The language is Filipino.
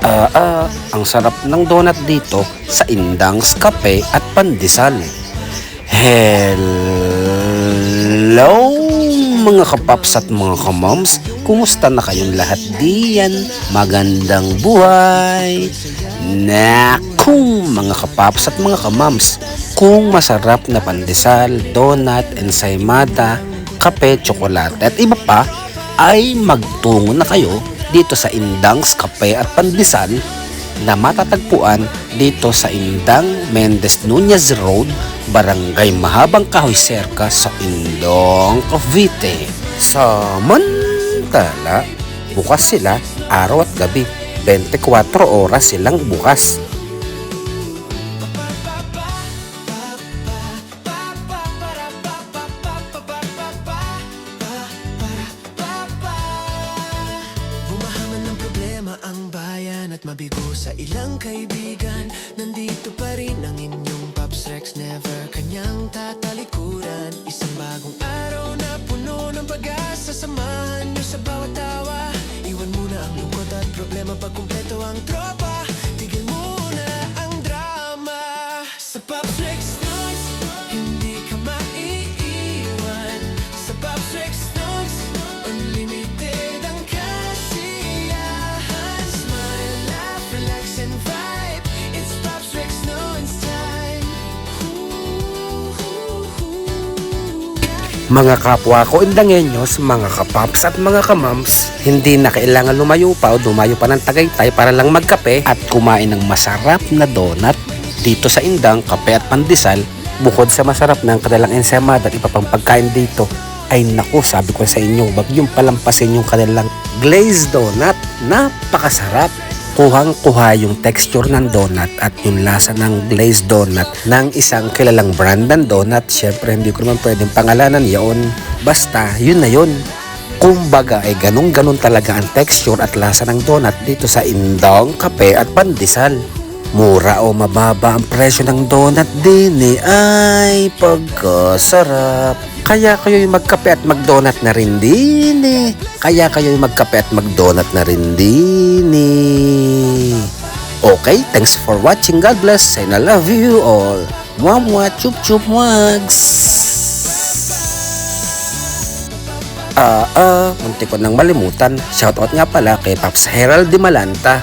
Ang sarap ng donut dito sa Indang's Cafe at Pandesal. Hello mga kapaps at mga kamams, kumusta na kayong lahat diyan? Magandang buhay! Naku mga kapaps at mga kamams, kung masarap na pandesal, donut, ensaymada, kape, tsokolate at iba pa, ay magtungo na kayo dito sa Indang's Cafe at Pandesal na matatagpuan dito sa Indang Mendez Nunez Road, Barangay Mahabang Kahoy Cerca sa Indang, Cavite. Samantala, bukas sila araw at gabi, 24 oras silang bukas. At mabigo sa ilang kaibigan, nandito pa rin ang inyong Pops Rex, never kanyang tatalikuran. Isang bagong araw na puno ng pag-asa, samahan nyo sa bawat tawa. Iwan muna ang lungkot at problema, pag kumpleto ang tropa. Tigil muna ang drama. Sa Pops Rex Notes, hindi ka maiiwan. Sa Pops Rex Notes, unlimited ang kasiyahan. Smile, laugh, relax and vibe. It's Pops Rex Notes time. Mga kapwa ko Indangenyos, mga kapaps at mga kamams, hindi na kailangan lumayo pa o dumayo pa ng Tagaytay para lang magkape at kumain ng masarap na donut dito sa Indang Cafe at Pandesal. Bukod sa masarap ng kanilang ensaymada at iba pang pagkain dito, ay naku, sabi ko sa inyo, wag yung palampasin yung kanilang glazed donut. Napakasarap. Kuhang-kuha yung texture ng donut at yung lasa ng glazed donut ng isang kilalang brand ng donut. Syempre, hindi ko naman pwedeng pangalanan yun. Basta, yun na yun. Kumbaga, ay ganun-ganun talaga ang texture at lasa ng donut dito sa Indang Cafe at Pandesal. Mura o mababa ang presyo ng donut din ay pagkasarap. Kaya kayo'y magkape at magdonut na rin din eh. Kaya kayo'y magkape at magdonut na rin din eh. Okay, thanks for watching. God bless and I love you all. Mwah, chup chup wags. Munti ko nang malimutan. Shoutout nga pala kay Pops Herald Di Malanta.